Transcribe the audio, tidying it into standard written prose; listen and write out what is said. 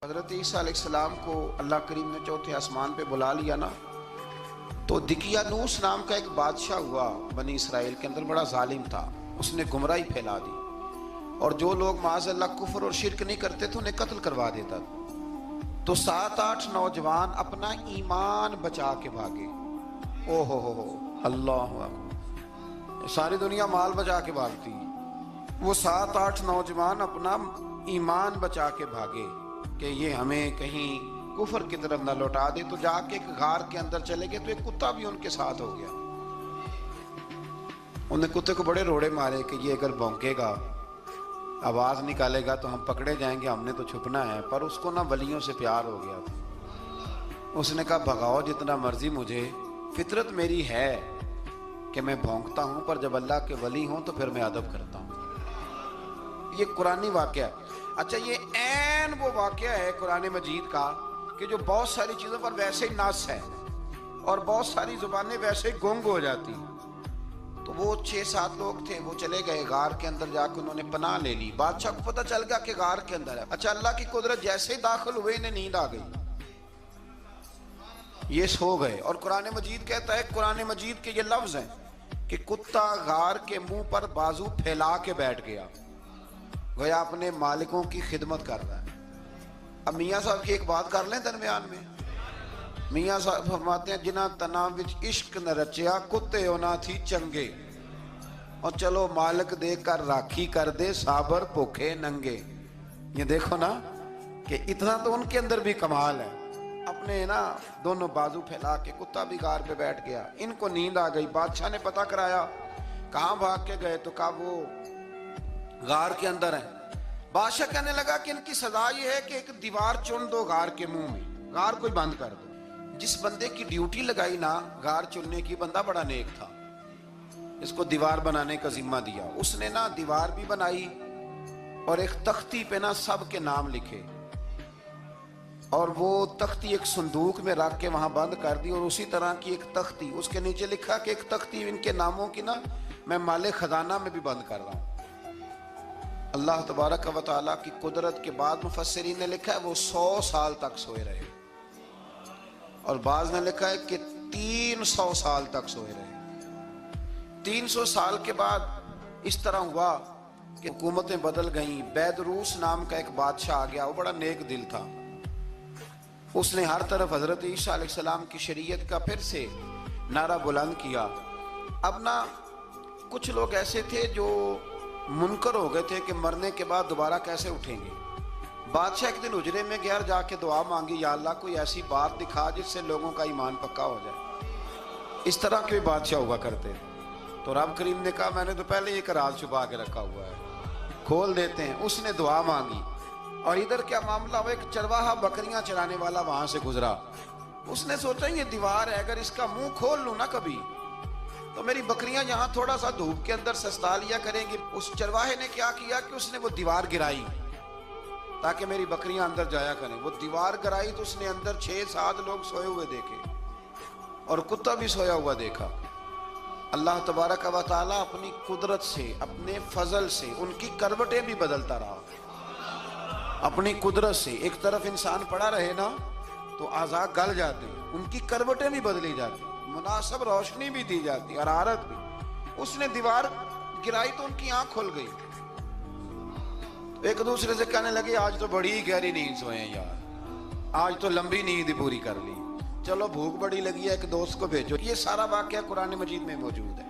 حضرت عیسیٰ علیہ السلام کو اللہ کریم نے چوتھے آسمان پہ بلا لیا نا، تو دقیانوس نام کا ایک بادشاہ ہوا بنی اسرائیل کے اندر، بڑا ظالم تھا۔ اس نے گمراہی پھیلا دی اور جو لوگ معاذ اللہ کفر اور شرک نہیں کرتے تھے انہیں قتل کروا دیتا تھا۔ تو 7-8 نوجوان اپنا ایمان بچا کے بھاگے۔ او ہو اللہ اکبر، ساری دنیا مال بچا کے بھاگتی، وہ 7-8 نوجوان اپنا ایمان بچا کے بھاگے کہ یہ ہمیں کہیں کفر کی طرف نہ لوٹا دے۔ تو جا کے ایک غار کے اندر چلے گئے تو ایک کتا بھی ان کے ساتھ ہو گیا۔ انہوں نے کتے کو بڑے روڑے مارے کہ یہ اگر بھونکے گا، آواز نکالے گا تو ہم پکڑے جائیں گے، ہم نے تو چھپنا ہے۔ پر اس کو نہ ولیوں سے پیار ہو گیا تھا۔ اس نے کہا بھگاؤ جتنا مرضی مجھے، فطرت میری ہے کہ میں بھونکتا ہوں، پر جب اللہ کے ولی ہوں تو پھر میں ادب کرتا ہوں۔ یہ قرآنی واقعہ ہے۔ اچھا، یہ عین وہ واقعہ ہے قرآن مجید کا کہ جو بہت ساری چیزوں پر ویسے ہی نص ہے اور بہت ساری زبانیں ویسے ہی گنگ ہو جاتی۔ تو وہ 6-7 لوگ تھے، وہ چلے گئے غار کے اندر، جا کے انہوں نے پناہ لے لی۔ بادشاہ کو پتہ چل گیا کہ غار کے اندر ہے۔ اچھا، اللہ کی قدرت، جیسے ہی داخل ہوئے انہیں نیند آ گئی، یہ سو گئے۔ اور قرآن مجید کہتا ہے، قرآن مجید کے یہ لفظ ہیں کہ کتا غار کے منہ پر بازو پھیلا کے بیٹھ گیا، گویا اپنے مالکوں کی خدمت کر رہا ہے۔ اب میاں صاحب کی ایک بات کر لیں درمیان میں۔ میاں صاحب فرماتے ہیں، جنہ تنا وچ عشق نہ رچیا، کتے ہونا تھی چنگے، اور چلو مالک دے کر راکھی کر دے، صابر بھوکے ننگے۔ یہ دیکھو نا کہ اتنا تو ان کے اندر بھی کمال ہے۔ اپنے نا دونوں بازو پھیلا کے کتا بھی غار پہ بیٹھ گیا۔ ان کو نیند آ گئی۔ بادشاہ نے پتہ کرایا کہاں بھاگ کے گئے، تو کہا وہ غار کے اندر ہیں۔ بادشاہ کہنے لگا کہ ان کی سزا یہ ہے کہ ایک دیوار چن دو غار کے منہ میں، غار کو بند کر دو۔ جس بندے کی ڈیوٹی لگائی نا غار چننے کی، بندہ بڑا نیک تھا، اس کو دیوار بنانے کا ذمہ دیا۔ اس نے نا دیوار بھی بنائی اور ایک تختی پہ نا سب کے نام لکھے، اور وہ تختی ایک صندوق میں رکھ کے وہاں بند کر دی، اور اسی طرح کی ایک تختی اس کے نیچے لکھا کہ ایک تختی ان کے ناموں کی نا میں مال خزانہ میں بھی بند کر رہا ہوں۔ اللہ تبارک و تعالیٰ کی قدرت کے بعد مفسرین نے لکھا ہے وہ 100 سال تک سوئے رہے، اور بعض نے لکھا ہے کہ 300 سال تک سوئے رہے۔ 300 سال کے بعد اس طرح ہوا کہ حکومتیں بدل گئیں۔ بیدروس نام کا ایک بادشاہ آ گیا، وہ بڑا نیک دل تھا۔ اس نے ہر طرف حضرت عیسیٰ علیہ السلام کی شریعت کا پھر سے نعرہ بلند کیا۔ اب نا کچھ لوگ ایسے تھے جو منکر ہو گئے تھے کہ مرنے کے بعد دوبارہ کیسے اٹھیں گے۔ بادشاہ ایک دن حجرے میں گیا، جا کے دعا مانگی، یا اللہ کوئی ایسی بات دکھا جس سے لوگوں کا ایمان پکا ہو جائے۔ اس طرح کے بادشاہ ہوا کرتے۔ تو رب کریم نے کہا میں نے تو پہلے ایک راز چھپا کے رکھا ہوا ہے، کھول دیتے ہیں۔ اس نے دعا مانگی، اور ادھر کیا معاملہ ہوا، ایک چرواہا بکریاں چرانے والا وہاں سے گزرا۔ اس نے سوچا یہ دیوار ہے، اگر اس کا منہ کھول لوں نا کبھی تو میری بکریاں یہاں تھوڑا سا دھوپ کے اندر سستا لیا کریں گی۔ اس چرواہے نے کیا کیا کہ اس نے وہ دیوار گرائی تاکہ میری بکریاں اندر جایا کریں۔ وہ دیوار گرائی تو اس نے اندر 6-7 لوگ سوئے ہوئے دیکھے، اور کتا بھی سویا ہوا دیکھا۔ اللہ تبارک و تعالیٰ اپنی قدرت سے، اپنے فضل سے ان کی کروٹیں بھی بدلتا رہا۔ اپنی قدرت سے ایک طرف انسان پڑا رہے نا تو اعضاء گل جاتے، ان کی کروٹیں بھی بدلی جاتی، مناسب روشنی بھی دی جاتی، حرارت بھی۔ اس نے دیوار گرائی تو ان کی آنکھ کھل گئی، ایک دوسرے سے کہنے لگے آج تو بڑی گہری نیند سوئے ہیں یار، آج تو لمبی نیند پوری کر لی، چلو بھوک بڑی لگی ہے ایک دوست کو بھیجو۔ یہ سارا واقعہ قرآن مجید میں موجود ہے۔